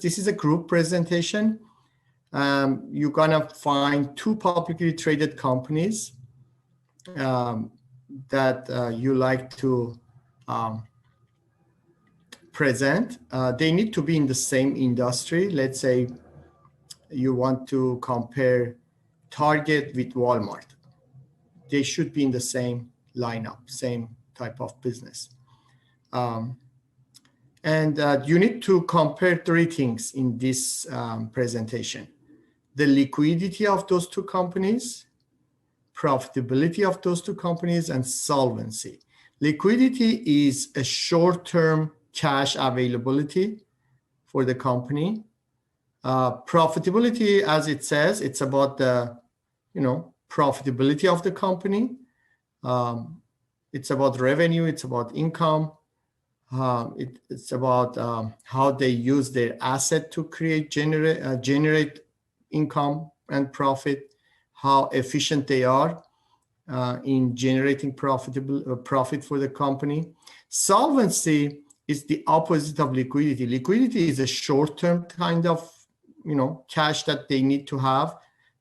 this is a group presentation. You're gonna find two publicly traded companies that you like to present. They need to be in the same industry. Let's say you want to compare Target with Walmart. They should be in the same lineup, same type of business. And you need to compare three things in this presentation: the liquidity of those two companies, profitability of those two companies, and solvency. Liquidity is a short-term cash availability for the company. Profitability, as it says, it's about the, profitability of the company. It's about revenue, it's about income. It's about how they use their asset to generate income and profit, how efficient they are in generating profit for the company. Solvency is the opposite of liquidity. Liquidity is a short-term kind of, cash that they need to have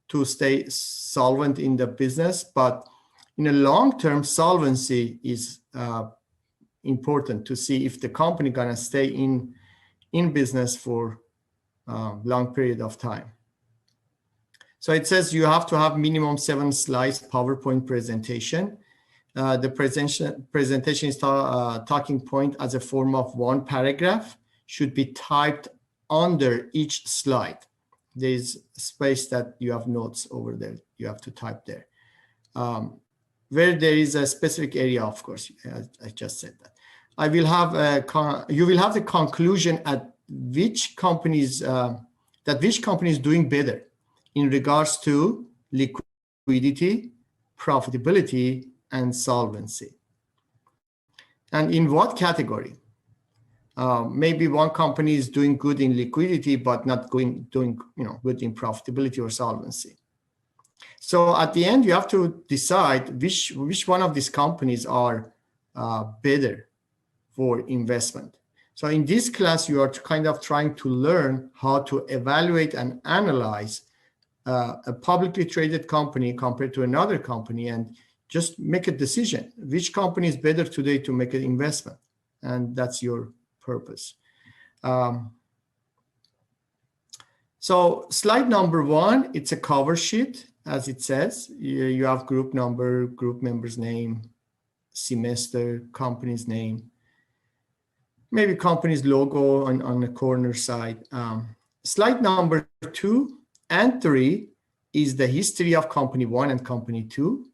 to stay solvent in the business. But in a long-term, solvency is important to see if the company gonna stay in business for a long period of time. So it says you have to have minimum 7 slides PowerPoint presentation. The presentation is talking point as a form of one paragraph should be typed under each slide. There's space that you have notes over there. You have to type there. Where there is a specific area, of course, I just said that. I will have you will have the conclusion at which companies which company is doing better in regards to liquidity, profitability, and solvency. And in what category? Maybe one company is doing good in liquidity, but not doing good in profitability or solvency. So at the end, you have to decide which one of these companies are better for investment. So in this class, you are kind of trying to learn how to evaluate and analyze a publicly traded company compared to another company and just make a decision. Which company is better today to make an investment? And that's your purpose. So slide number 1, it's a cover sheet, as it says. You have group number, group member's name, semester, company's name, maybe company's logo on the corner side. Slide number 2 and 3 is the history of company 1 and company 2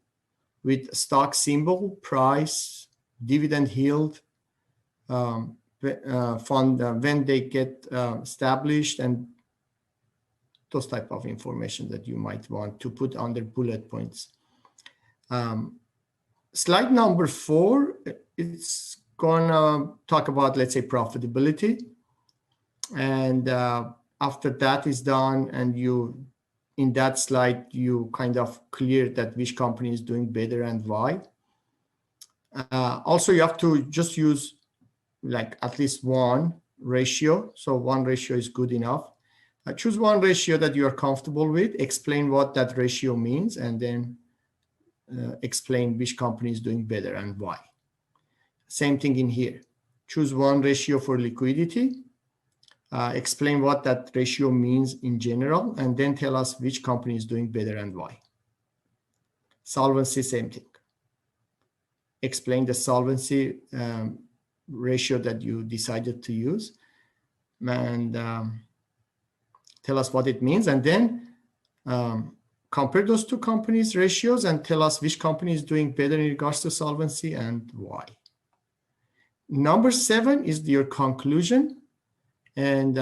with stock symbol, price, dividend yield, fund when they get established, and those type of information that you might want to put under bullet points. Slide number 4, it's gonna talk about, let's say, profitability. And after that is done, and in that slide, you kind of clear that which company is doing better and why. Also, you have to just use like at least one ratio. So one ratio is good enough. Choose one ratio that you are comfortable with, explain what that ratio means, and then explain which company is doing better and why. Same thing in here. Choose one ratio for liquidity, explain what that ratio means in general, and then tell us which company is doing better and why. Solvency, same thing. Explain the solvency ratio that you decided to use, and tell us what it means, and then compare those two companies' ratios and tell us which company is doing better in regards to solvency and why. Number 7 is your conclusion. And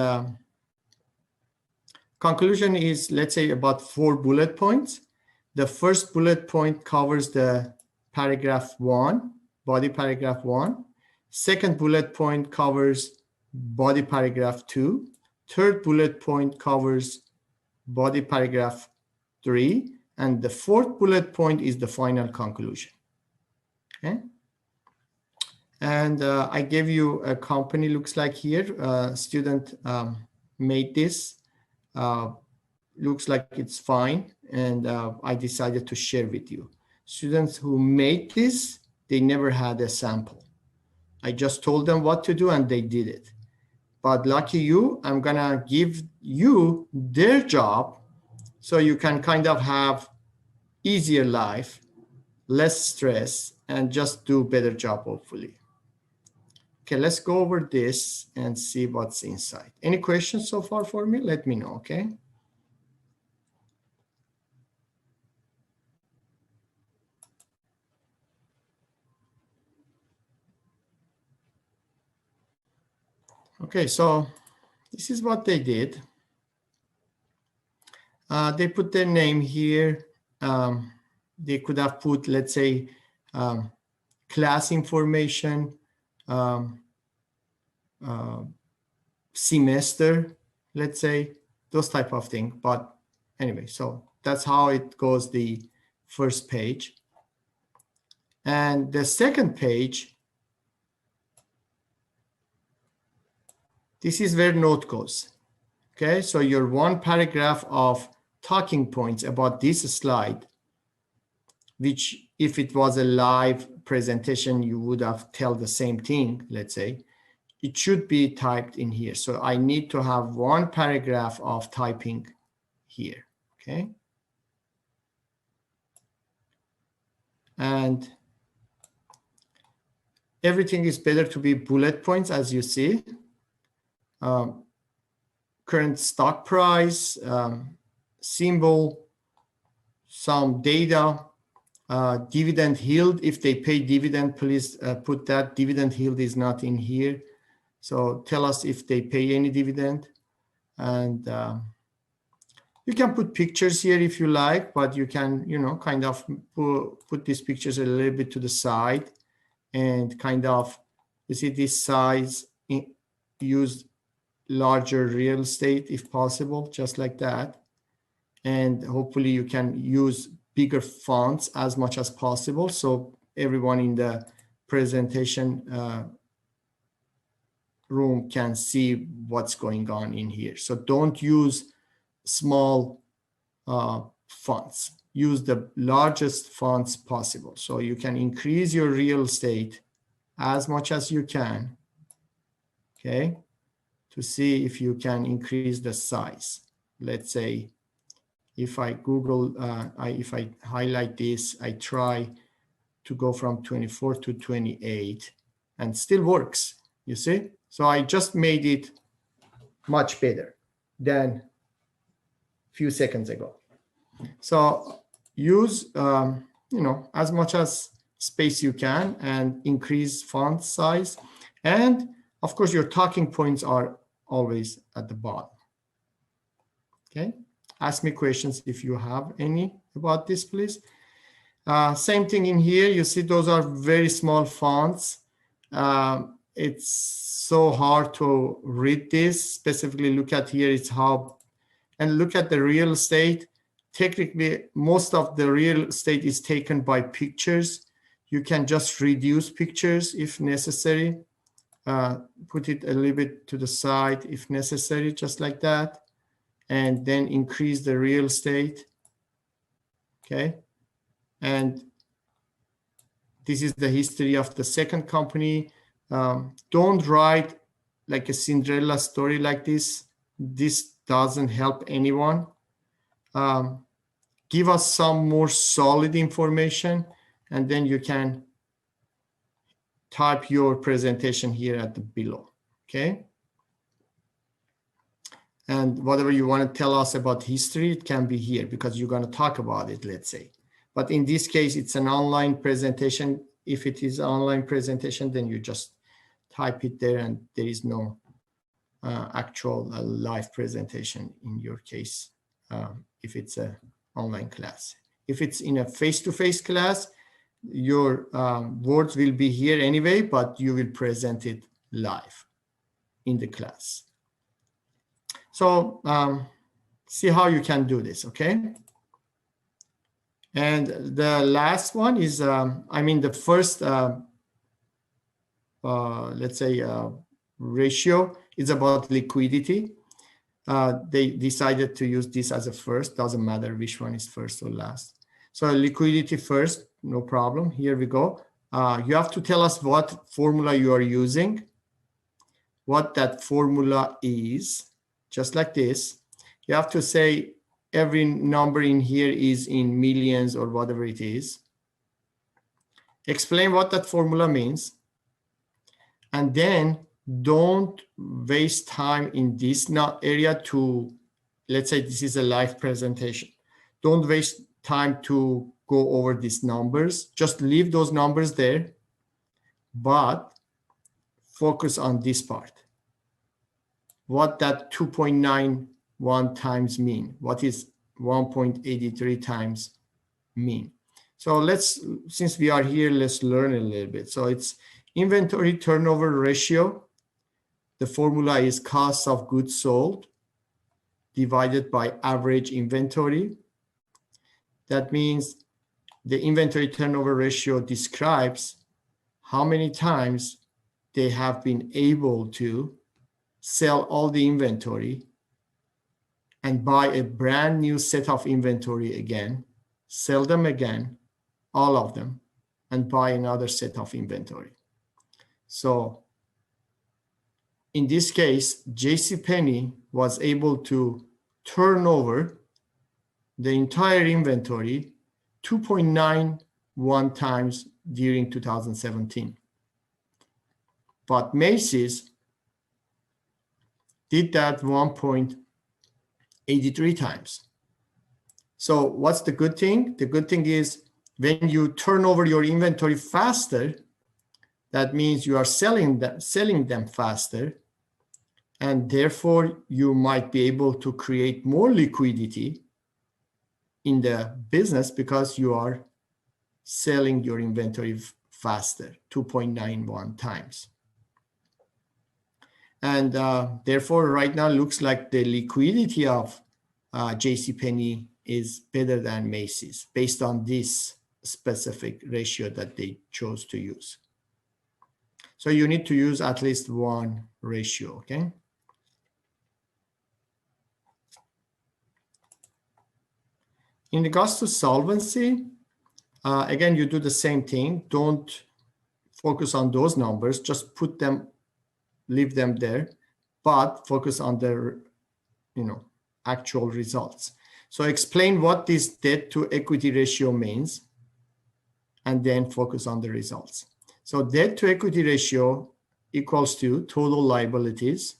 conclusion is, let's say, about 4 bullet points. The first bullet point covers the paragraph 1, body paragraph 1. Second bullet point covers body paragraph 2. Third bullet point covers body paragraph 3. And the fourth bullet point is the final conclusion. Okay. And I gave you a company, looks like here, student made this. Looks like it's fine, and I decided to share with you. Students who made this, they never had a sample. I just told them what to do and they did it. But lucky you, I'm gonna give you their job so you can kind of have easier life, less stress, and just do better job, hopefully. Okay, let's go over this and see what's inside. Any questions so far for me? Let me know, okay? Okay, so this is what they did. They put their name here. They could have put, let's say, class information, semester, let's say, those type of things. But anyway, so that's how it goes, the first page. And the second page, this is where note goes. Okay, so your one paragraph of talking points about this slide, which if it was a live presentation, you would have tell the same thing, let's say, it should be typed in here. So I need to have one paragraph of typing here, okay? And everything is better to be bullet points, as you see. Current stock price, symbol, some data, dividend yield. If they pay dividend, please put that. Dividend yield is not in here. So tell us if they pay any dividend. And you can put pictures here if you like, but you can, you know, kind of put these pictures a little bit to the side and kind of, you see this size, use larger real estate if possible, just like that. And hopefully you can use bigger fonts as much as possible so everyone in the presentation room can see what's going on in here. So don't use small fonts. Use the largest fonts possible. So you can increase your real estate as much as you can, okay, to see if you can increase the size. Let's say if I Google, if I highlight this, I try to go from 24 to 28 and still works, you see? So I just made it much better than a few seconds ago. So use, you know, as much as space you can and increase font size. And of course, your talking points are always at the bottom. Okay, ask me questions if you have any about this, please. Same thing in here. You see those are very small fonts. It's so hard to read this. Specifically, look at here. It's how, and look at the real estate. Technically, most of the real estate is taken by pictures. You can just reduce pictures if necessary. Put it a little bit to the side if necessary, just like that. And then increase the real estate. Okay. And this is the history of the second company. Don't write like a Cinderella story like this. This doesn't help anyone. Give us some more solid information, and then you can type your presentation here at the below, okay? And whatever you want to tell us about history, it can be here because you're going to talk about it, let's say. But in this case, it's an online presentation. If it is an online presentation, then you just type it there and there is no actual live presentation in your case if it's an online class. If it's in a face-to-face class, your words will be here anyway, but you will present it live in the class. So see how you can do this, okay? And the last one is, I mean, the first, let's say, ratio is about liquidity. they decided to use this as a first. Doesn't matter which one is first or last. So liquidity first, no problem. Here we go. You have to tell us what formula you are using, what that formula is, just like this. You have to say every number in here is in millions or whatever it is. Explain what that formula means. And then don't waste time in this area to, let's say this is a live presentation. Don't waste time to go over these numbers. Just leave those numbers there, but focus on this part. What that 2.91 times mean? What is 1.83 times mean? So let's, since we are here, let's learn a little bit. So it's inventory turnover ratio. The formula is cost of goods sold divided by average inventory. That means the inventory turnover ratio describes how many times they have been able to sell all the inventory and buy a brand new set of inventory again, sell them again, all of them, and buy another set of inventory. So in this case, JCPenney was able to turn over the entire inventory 2.91 times during 2017. But Macy's did that 1.83 times. So what's the good thing? The good thing is when you turn over your inventory faster, that means you are selling them faster, and therefore you might be able to create more liquidity in the business because you are selling your inventory faster, 2.91 times. And therefore, right now looks like the liquidity of JCPenney is better than Macy's based on this specific ratio that they chose to use. So you need to use at least one ratio, okay? In regards to solvency, again, you do the same thing. Don't focus on those numbers, just put them, leave them there, but focus on their, actual results. So explain what this debt to equity ratio means, and then focus on the results. So debt to equity ratio equals to total liabilities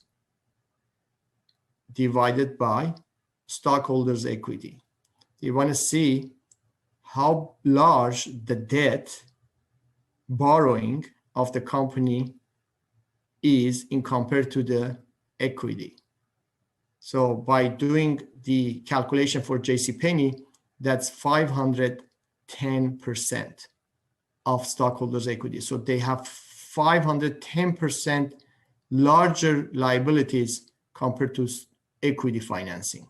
divided by stockholders' equity. You want to see how large the debt borrowing of the company is in compared to the equity. So by doing the calculation for JCPenney, that's 510% of stockholders' equity. So they have 510% larger liabilities compared to equity financing.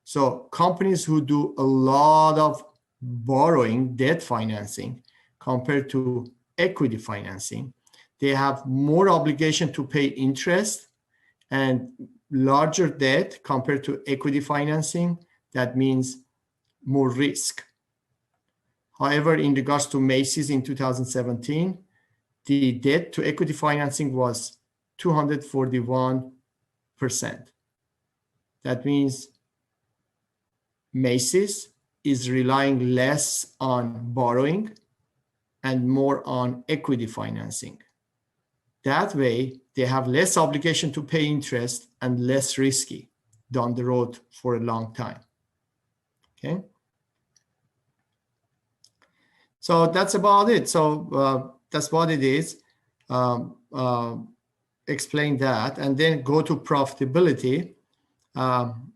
So companies who do a lot of borrowing, debt financing, compared to equity financing, they have more obligation to pay interest and larger debt compared to equity financing. That means more risk. However, in regards to Macy's in 2017, the debt to equity financing was 241%. That means Macy's is relying less on borrowing and more on equity financing. That way, they have less obligation to pay interest and less risky down the road for a long time. Okay. So that's about it. So that's what it is. Explain that, and then go to profitability.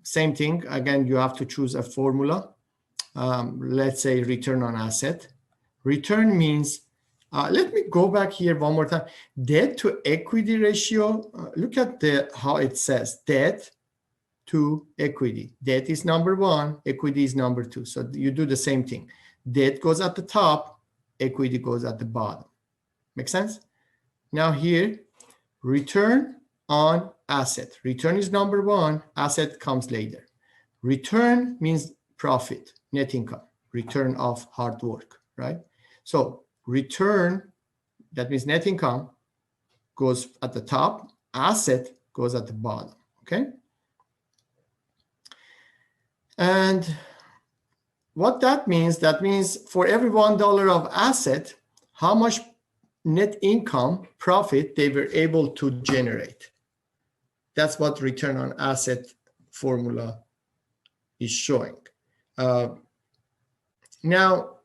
Same thing. Again, you have to choose a formula. Let's say return on asset. Return means, let me go back here one more time. Debt to equity ratio. Look at how it says debt to equity. Debt is number one, equity is number two. So you do the same thing. Debt goes at the top, equity goes at the bottom. Make sense? Now here, return on asset. Return is number one, asset comes later. Return means profit, net income, return of hard work, right? So return, that means net income, goes at the top, asset goes at the bottom, okay? And what that means for every $1 of asset, how much net income profit they were able to generate. That's what return on asset formula is showing. Now,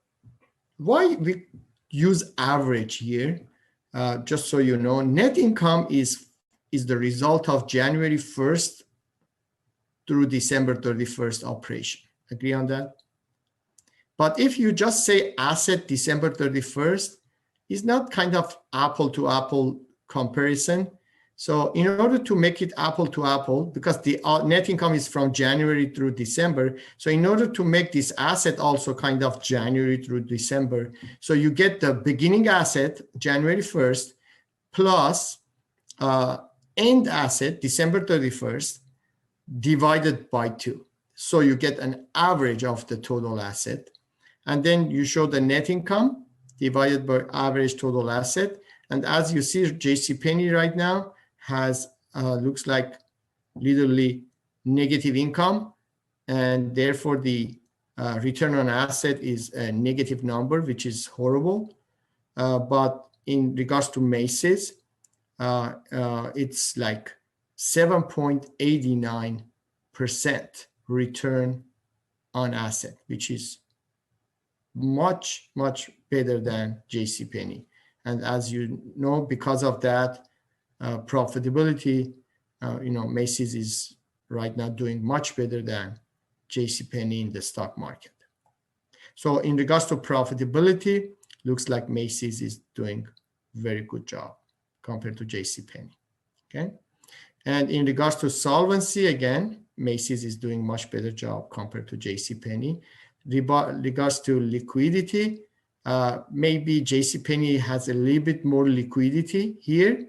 why we use average here? Just so you know, net income is the result of January 1st through December 31st operation. Agree on that? But if you just say asset December 31st, it's not kind of apple to apple comparison. So in order to make it apple to apple, because the net income is from January through December, so in order to make this asset also kind of January through December, so you get the beginning asset, January 1st, plus end asset, December 31st, divided by 2. So you get an average of the total asset. And then you show the net income divided by average total asset. And as you see, JCPenney right now has, looks like literally negative income. And therefore the return on asset is a negative number, which is horrible. But in regards to Macy's, it's like 7.89% return on asset, which is much, much better than JCPenney. And as you know, because of that profitability, Macy's is right now doing much better than JCPenney in the stock market. So in regards to profitability, looks like Macy's is doing very good job compared to JCPenney, okay? And in regards to solvency, again, Macy's is doing much better job compared to JCPenney. Regards to liquidity, maybe JCPenney has a little bit more liquidity here.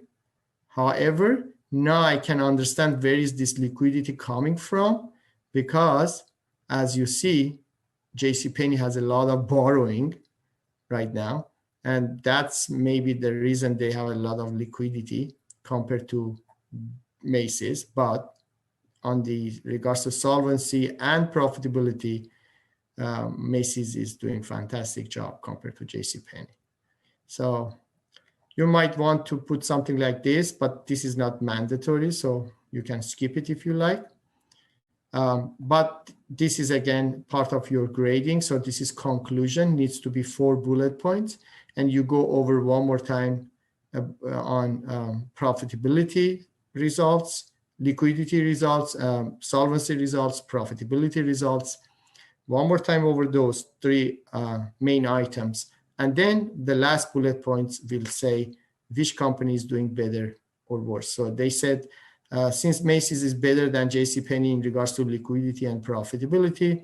However, now I can understand where is this liquidity coming from, because as you see, JCPenney has a lot of borrowing right now, and that's maybe the reason they have a lot of liquidity compared to Macy's. But on the regards to solvency and profitability, Macy's is doing fantastic job compared to JCPenney. So you might want to put something like this, but this is not mandatory, so you can skip it if you like. But this is again part of your grading. So this is conclusion, needs to be 4 bullet points, and you go over one more time on profitability results, liquidity results, solvency results, profitability results. One more time over those 3 main items. And then the last bullet points will say which company is doing better or worse. So they said, since Macy's is better than JCPenney in regards to liquidity and profitability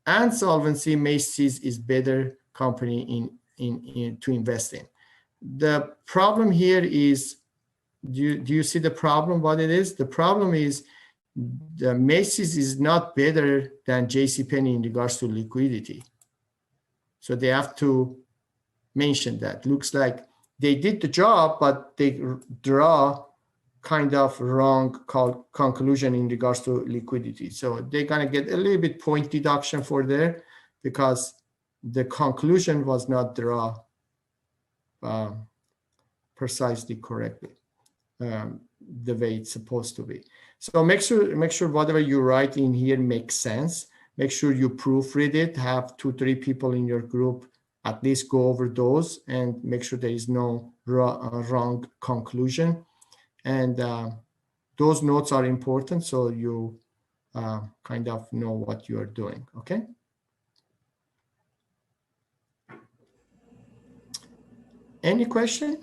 and solvency, Macy's is better company to invest in. The problem here is, do you see the problem, what it is? The problem is the Macy's is not better than JCPenney in regards to liquidity. So they have to mention that. Looks like they did the job, but they draw kind of wrong conclusion in regards to liquidity. So they're gonna get a little bit point deduction for there because the conclusion was not drawn precisely correctly, the way it's supposed to be. So make sure whatever you write in here makes sense. Make sure you proofread it, have 2-3 people in your group at least go over those and make sure there is no wrong conclusion. And those notes are important, so you kind of know what you are doing, okay? Any question?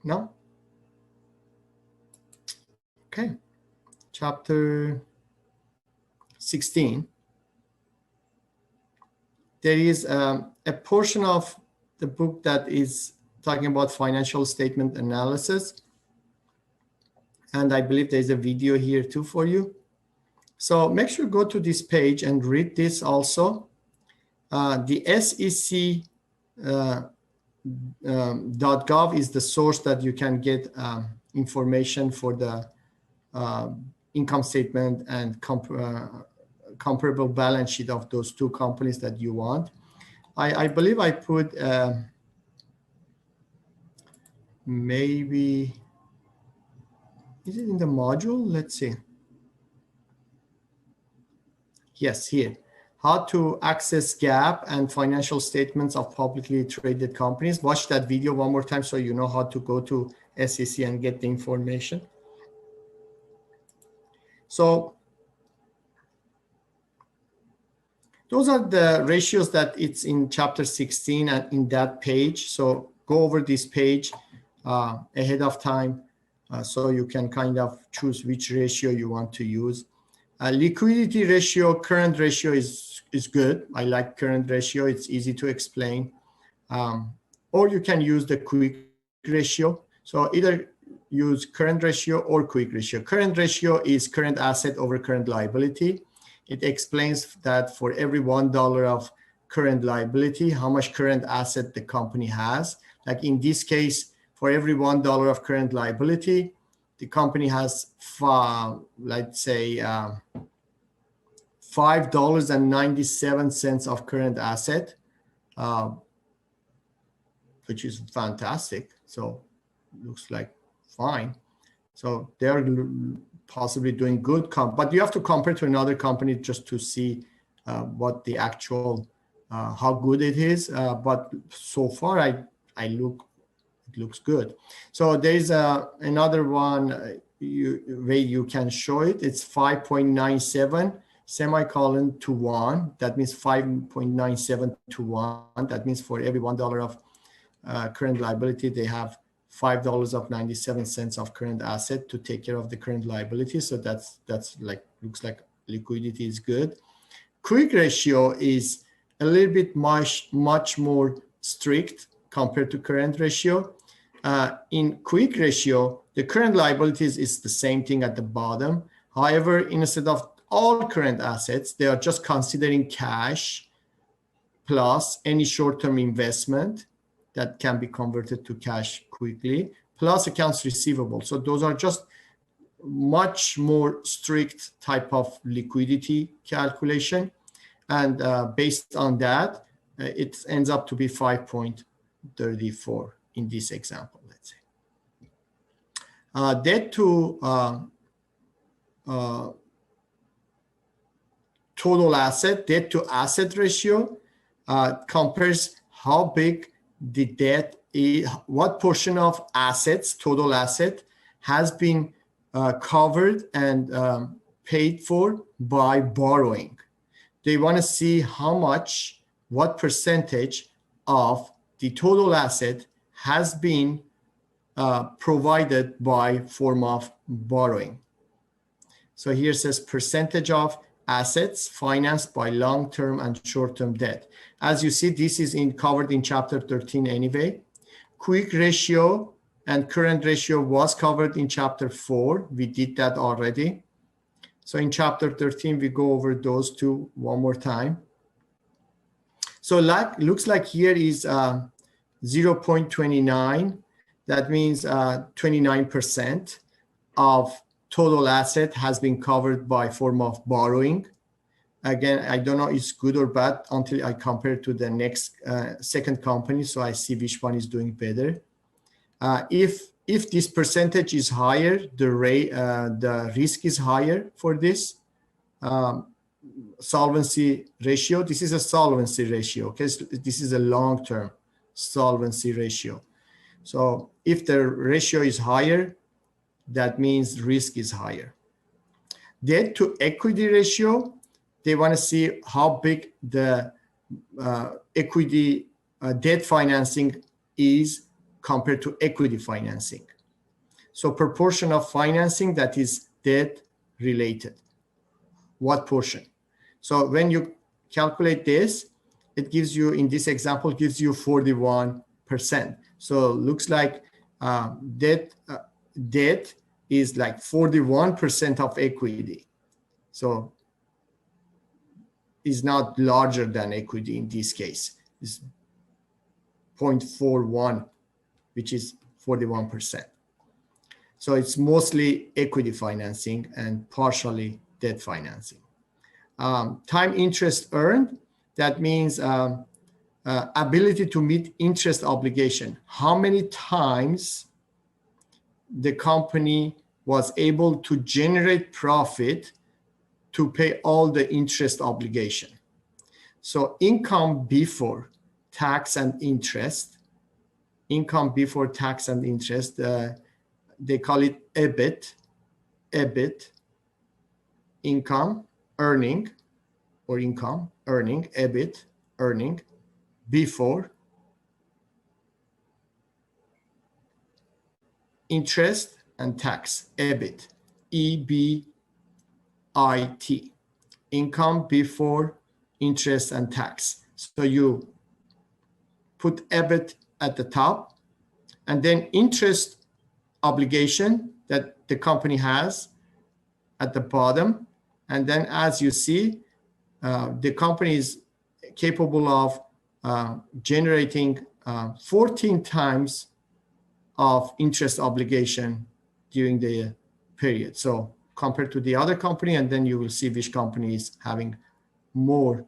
No? Okay. Chapter 16. there is a portion of the book that is talking about financial statement analysis. And I believe there's a video here too for you. So make sure you go to this page and read this also. The SEC .gov is the source that you can get information for the income statement and comparable balance sheet of those two companies that you want. I believe I put maybe, is it in the module? Let's see. Yes, here. How to access Gaap and financial statements of publicly traded companies. Watch that video one more time so you know how to go to SEC and get the information. So those are the ratios that it's in chapter 16 and in that page. So go over this page ahead of time so you can kind of choose which ratio you want to use. Liquidity ratio, current ratio is good. I like current ratio. It's easy to explain. Or you can use the quick ratio. So either use current ratio or quick ratio. Current ratio is current asset over current liability. It explains that for every $1 of current liability, how much current asset the company has. Like in this case, for every $1 of current liability, the company has, let's say, $5.97 of current asset, which is fantastic. So looks like fine. So they're possibly doing good, but you have to compare to another company just to see what the actual, how good it is. But so far, it looks good. So there's another one way you can show it. It's 5.97 semicolon to 1. That means 5.97 to 1. That means for every $1 of current liability, they have $5.97 of current asset to take care of the current liability. So that's like, looks like liquidity is good. Quick ratio is a little bit much more strict compared to current ratio. In quick ratio, the current liabilities is the same thing at the bottom. However, instead of all current assets, they are just considering cash plus any short-term investment that can be converted to cash quickly, plus accounts receivable. So those are just much more strict type of liquidity calculation. And based on that, it ends up to be 5.34 in this example, let's say. Debt to total asset, debt to asset ratio compares how big the debt is, what portion of assets, total asset, has been covered and paid for by borrowing. They want to see how much, what percentage of the total asset has been provided by form of borrowing. So here says percentage of assets financed by long-term and short-term debt. As you see, this is covered in chapter 13 anyway. Quick ratio and current ratio was covered in chapter 4. We did that already. So in chapter 13, we go over those two one more time. So looks like here is 0.29. That means 29% of total asset has been covered by form of borrowing. Again, I don't know if it's good or bad until I compare to the next second company, so I see which one is doing better. If this percentage is higher, the risk is higher for this solvency ratio. This is a solvency ratio, okay? So this is a long-term solvency ratio. So if the ratio is higher, that means risk is higher. Debt to equity ratio, they want to see how big the equity debt financing is compared to equity financing. So proportion of financing that is debt related. What portion? So when you calculate this, it gives you, in this example, gives you 41%. So looks like debt is like 41% of equity. So is not larger than equity in this case. It's 0.41, which is 41%. So it's mostly equity financing and partially debt financing. Time interest earned, that means ability to meet interest obligation. How many times the company was able to generate profit to pay all the interest obligation. So income before tax and interest, they call it EBIT, income, earning, EBIT, earning, before interest and tax, EBIT, EBIT, income before interest and tax. So you put EBIT at the top, and then interest obligation that the company has at the bottom. And then as you see, the company is capable of generating 14 times of interest obligation during the period. So compared to the other company, and then you will see which company is having more,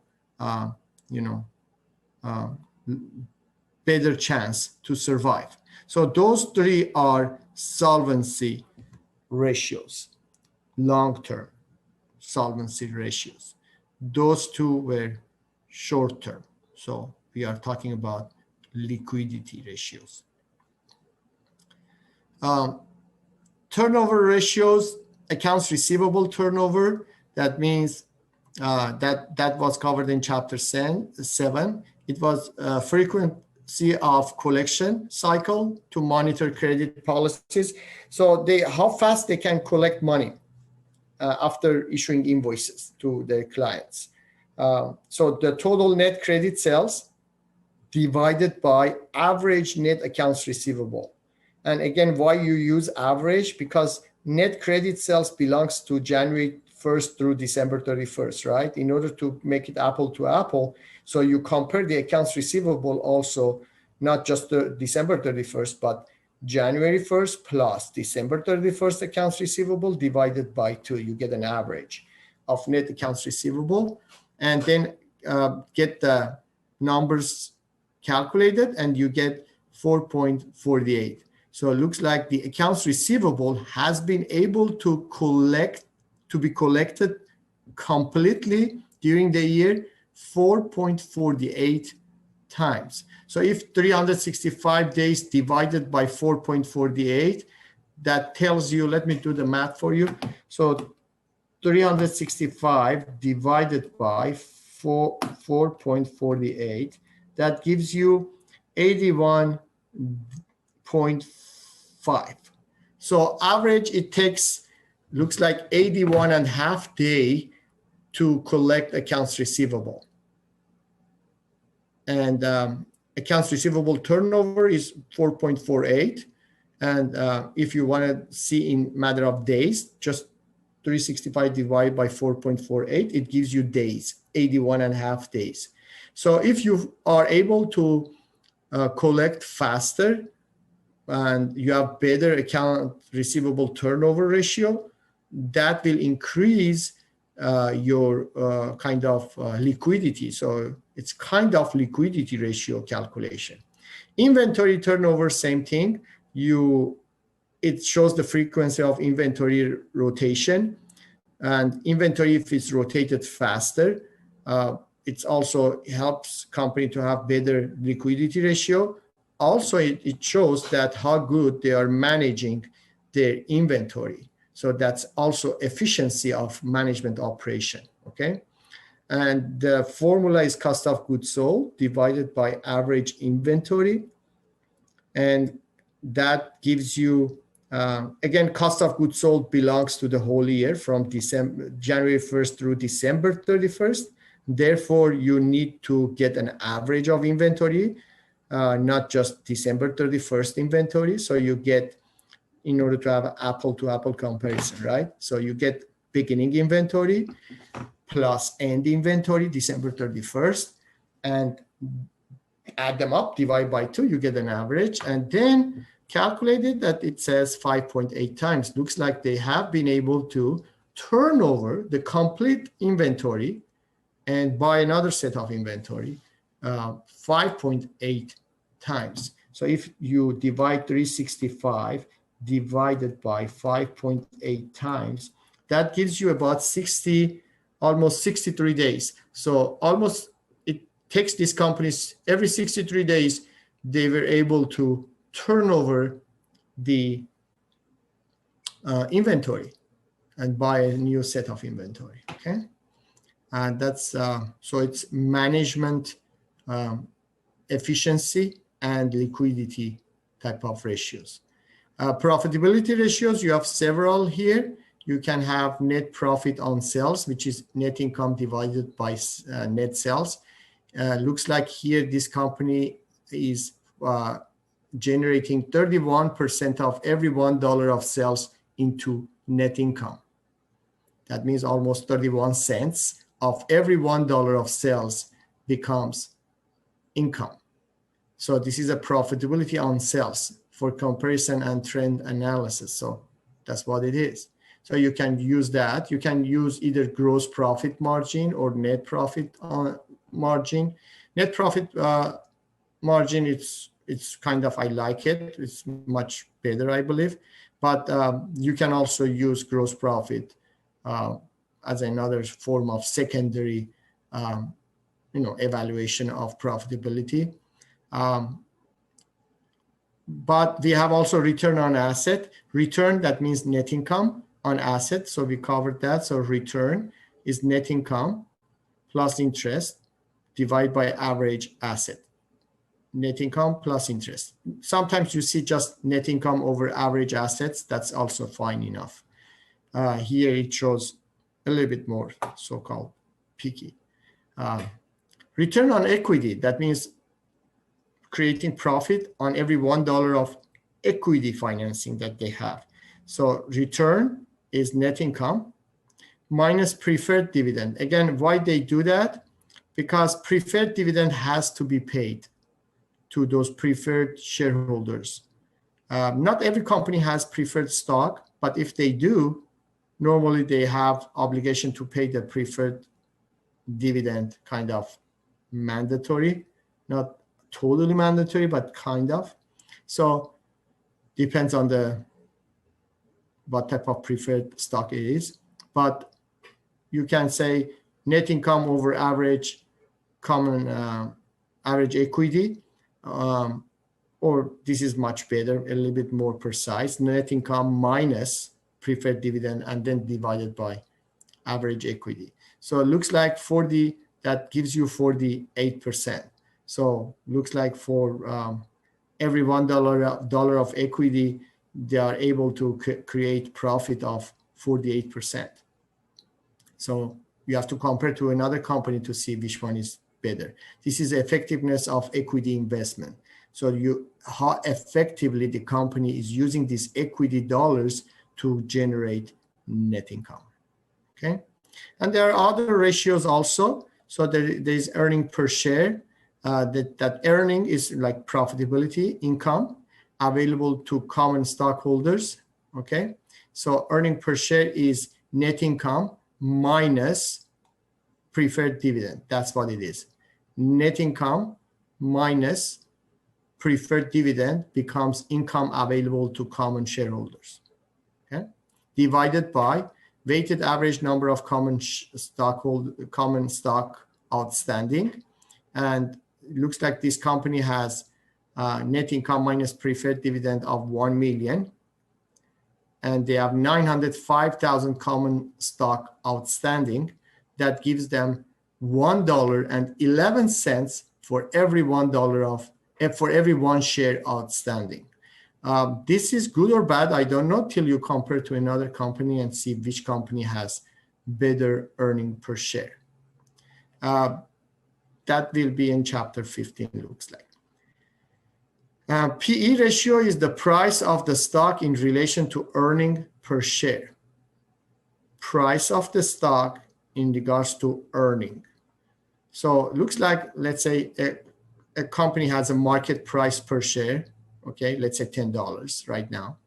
better chance to survive. So those three are solvency ratios, long-term solvency ratios. Those two were short-term. So we are talking about liquidity ratios. Turnover ratios, accounts receivable turnover, that means that was covered in chapter 7. It was frequency of collection cycle to monitor credit policies. So how fast they can collect money after issuing invoices to their clients. So the total net credit sales divided by average net accounts receivable. And again, why you use average? Because net credit sales belongs to January 1st through December 31st, right? In order to make it apple to apple. So you compare the accounts receivable also, not just the December 31st, but January 1st plus December 31st accounts receivable divided by 2. You get an average of net accounts receivable, and then get the numbers calculated, and you get 4.48. So it looks like the accounts receivable has been able to be collected completely during the year 4.48 times. So if 365 days divided by 4.48, that tells you, let me do the math for you. So 365 divided by 4.48, that gives you 81.5. So average, it takes, looks like 81 and a half day to collect accounts receivable. And accounts receivable turnover is 4.48. And if you want to see in matter of days, just 365 divided by 4.48, it gives you days, 81 and a half days. So if you are able to collect faster and you have better account receivable turnover ratio, that will increase your kind of liquidity. So it's kind of liquidity ratio calculation. Inventory turnover, same thing. It shows the frequency of inventory rotation, and inventory, if it's rotated faster, it also helps company to have better liquidity ratio. Also, it shows that how good they are managing their inventory. So that's also efficiency of management operation, okay? And the formula is cost of goods sold divided by average inventory. And that gives you, again, cost of goods sold belongs to the whole year from January 1st through December 31st. Therefore, you need to get an average of inventory, not just December 31st inventory. So you get, in order to have an apple-to-apple comparison, right? So you get beginning inventory plus end inventory, December 31st, and add them up, divide by 2, you get an average, and then calculated that it says 5.8 times. Looks like they have been able to turn over the complete inventory and buy another set of inventory 5.8 times. So if you divide 365 divided by 5.8 times, that gives you about 60, almost 63 days. So almost, it takes these companies every 63 days, they were able to turn over the inventory and buy a new set of inventory, okay? And that's, so it's management efficiency and liquidity type of ratios. Profitability ratios, you have several here. You can have net profit on sales, which is net income divided by net sales. Looks like here this company is generating 31% of every $1 of sales into net income. That means almost 31 cents of every $1 of sales becomes income. So this is a profitability on sales for comparison and trend analysis. So that's what it is. So you can use that. You can use either gross profit margin or net profit margin. Net profit margin, it's kind of, I like it. It's much better, I believe. But you can also use gross profit as another form of secondary, evaluation of profitability. But we have also return on asset. Return, that means net income on asset. So we covered that. So return is net income plus interest divided by average asset. Net income plus interest. Sometimes you see just net income over average assets. That's also fine enough. Here it shows a little bit more so-called Peaky. Return on equity, that means creating profit on every $1 of equity financing that they have. So return is net income minus preferred dividend. Again, why they do that? Because preferred dividend has to be paid to those preferred shareholders. Not every company has preferred stock, but if they do, normally they have obligation to pay the preferred dividend, kind of mandatory, not totally mandatory, but kind of. So depends on what type of preferred stock it is. But you can say net income over average average equity, or this is much better, a little bit more precise, net income minus preferred dividend and then divided by average equity. So it looks like that gives you 48%. So looks like for every $1 of equity, they are able to create profit of 48%. So you have to compare to another company to see which one is better. This is effectiveness of equity investment. So how effectively the company is using these equity dollars to generate net income. Okay, and there are other ratios also. So there is earning per share. That earning is like profitability, income available to common stockholders. Okay, so earning per share is net income minus preferred dividend. That's what it is. Net income minus preferred dividend becomes income available to common shareholders. Okay, divided by weighted average number of common stock outstanding, and it looks like this company has net income minus preferred dividend of 1 million, and they have 905,000 common stock outstanding. That gives them $1.11 for every for every one share outstanding. This is good or bad, I don't know, till you compare to another company and see which company has better earning per share. That will be in chapter 15, looks like. PE ratio is the price of the stock in relation to earning per share. Price of the stock in regards to earning. So it looks like, let's say a company has a market price per share, okay, let's say $10 right now.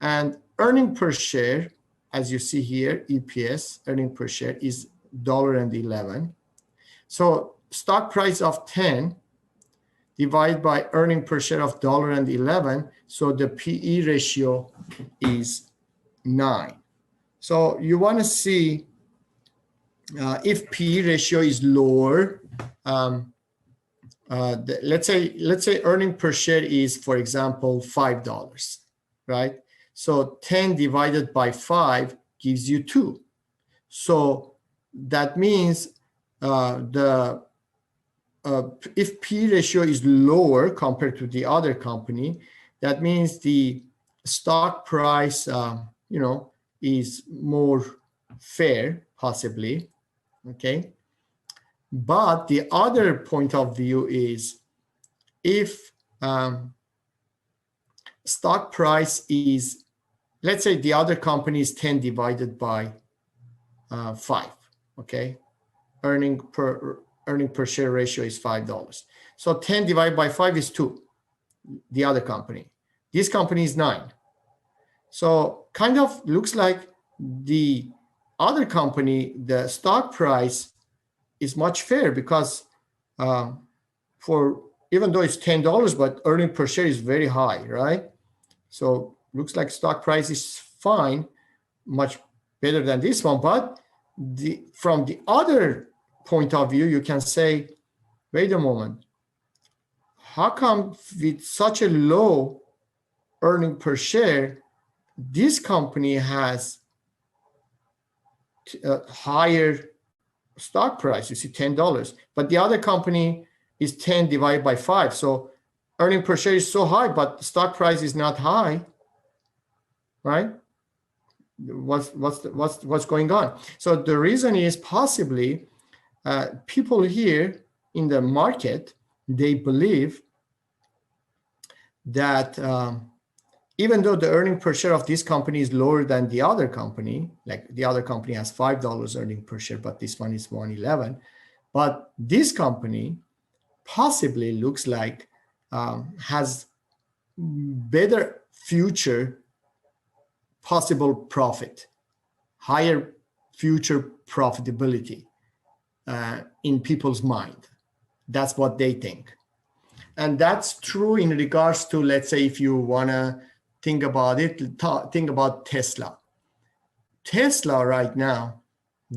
And earning per share, as you see here, EPS, earning per share is $1.11. So stock price of 10 divided by earning per share of $1.11. So the PE ratio is 9. So you want to see if PE ratio is lower. Let's say earning per share is, for example, $5, right? So 10 divided by 5 gives you 2. So that means if P ratio is lower compared to the other company, that means the stock price, is more fair, possibly, okay? But the other point of view is if stock price is, let's say the other company is 10 divided by 5, okay? Earning per share ratio is $5. So 10 divided by 5 is 2, the other company. This company is 9. So kind of looks like the other company, the stock price is much fair because for even though it's $10, but earning per share is very high, right? So looks like stock price is fine, much better than this one. But from the other point of view, you can say, wait a moment, how come with such a low earning per share, this company has a higher stock price? You see $10, but the other company is 10 divided by 5. So earning per share is so high, but stock price is not high, right? What's going on? So the reason is possibly people here in the market, they believe that even though the earning per share of this company is lower than the other company, like the other company has $5 earning per share, but this one is $1.11, but this company possibly looks like has better future possible profit, higher future profitability in people's mind. That's what they think. And that's true in regards to, let's say, if you want to think about it, think about Tesla. Tesla right now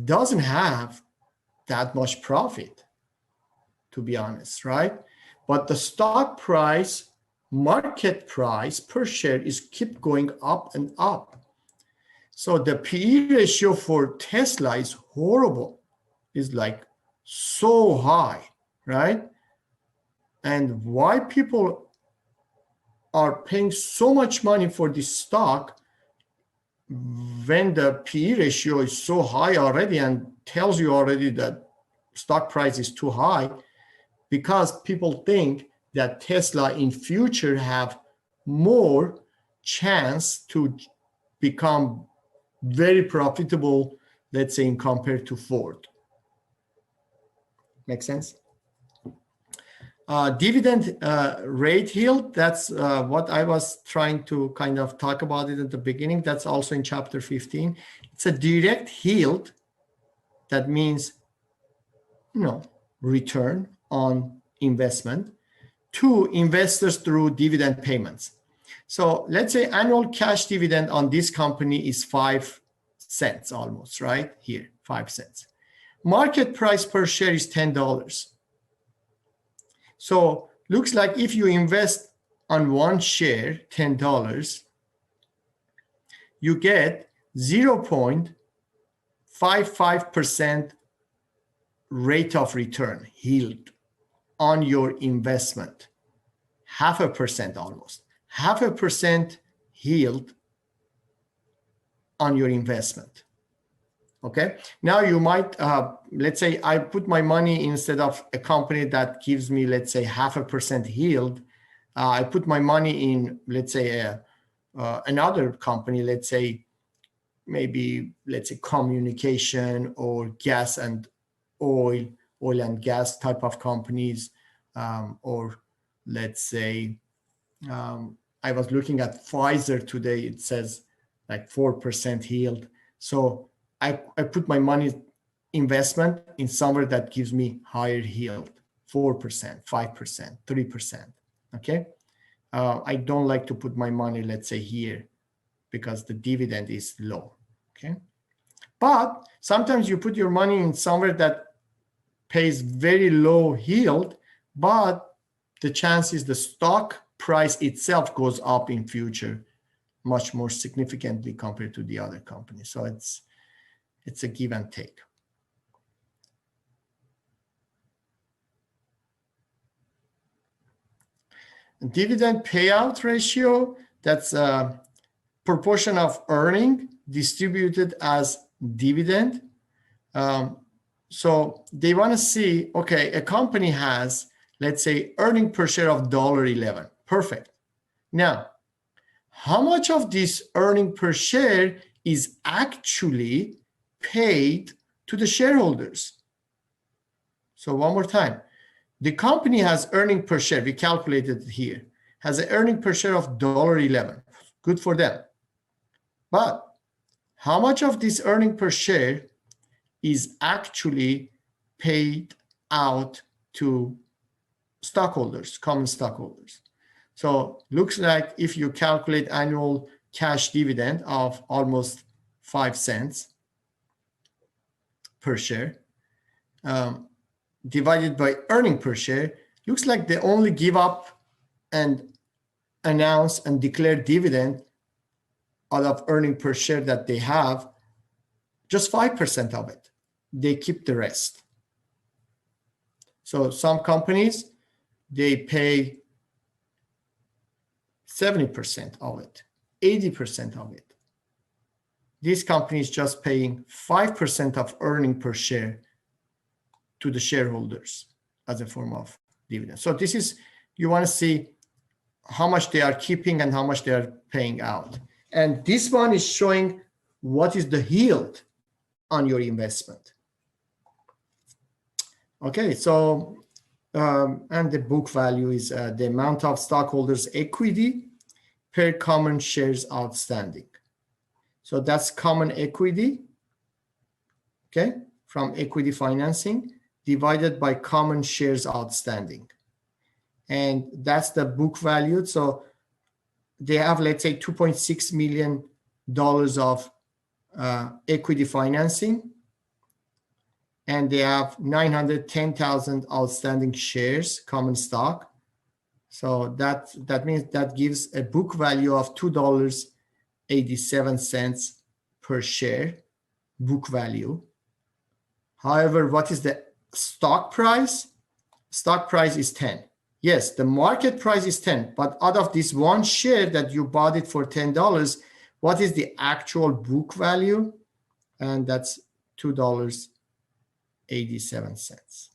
doesn't have that much profit, to be honest, right? But the stock price, market price per share is keep going up and up. So the PE ratio for Tesla is horrible. It's like so high, right? And why people are paying so much money for this stock when the PE ratio is so high already and tells you already that stock price is too high, because people think that Tesla in future have more chance to become very profitable, let's say, in compared to Ford. Make sense? Dividend rate yield, that's what I was trying to kind of talk about it at the beginning. That's also in chapter 15. It's a direct yield. That means, return on investment to investors through dividend payments. So let's say annual cash dividend on this company is 5 cents almost, right? Here, 5 cents. Market price per share is $10. So looks like if you invest on one share, $10, you get 0.55% rate of return yield on your investment. 0.5% almost. 0.5% yield on your investment. Okay, now you might, let's say I put my money instead of a company that gives me, let's say 0.5% yield. I put my money in, let's say, another company, let's say communication or gas and oil and gas type of companies, or let's say, I was looking at Pfizer today, it says like 4% yield. So I put my money investment in somewhere that gives me higher yield, 4%, 5%, 3%. Okay. I don't like to put my money, let's say here, because the dividend is low. Okay. But sometimes you put your money in somewhere that pays very low yield, but the chance is the stock price itself goes up in future much more significantly compared to the other company. So it's a give and take. Dividend payout ratio, that's a proportion of earning distributed as dividend. So they want to see, okay, a company has, let's say, earning per share of $1.11. Perfect. Now, how much of this earning per share is actually paid to the shareholders? So one more time, the company has earning per share, we calculated it here, has an earning per share of $1.11. Good for them. But how much of this earning per share is actually paid out to stockholders, common stockholders? So looks like if you calculate annual cash dividend of almost 5 cents per share, divided by earning per share, looks like they only give up and announce and declare dividend out of earning per share that they have, just 5% of it. They keep the rest. So some companies, they pay 70% of it, 80% of it. This company is just paying 5% of earning per share to the shareholders as a form of dividend. So this is, you want to see how much they are keeping and how much they are paying out. And this one is showing what is the yield on your investment. Okay, so, and the book value is the amount of stockholders' equity per common shares outstanding. So that's common equity, okay, from equity financing divided by common shares outstanding. And that's the book value. So they have, let's say, $2.6 million of equity financing, and they have 910,000 outstanding shares, common stock. So that means that gives a book value of $2.87 per share, book value. However, what is the stock price? Stock price is 10. Yes, the market price is 10, but out of this one share that you bought it for $10, what is the actual book value? And that's $2.87.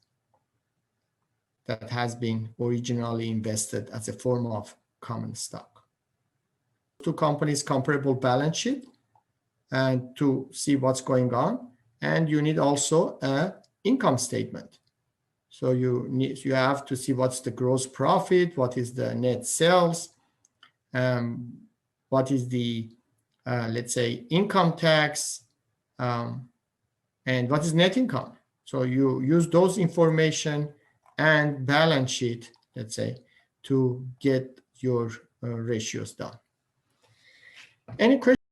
That has been originally invested as a form of common stock. Two companies' comparable balance sheet and to see what's going on. And you need also an income statement. So you have to see what's the gross profit, what is the net sales, what is the, let's say, income tax, and what is net income. So you use those information and balance sheet, let's say, to get your ratios done. Any questions?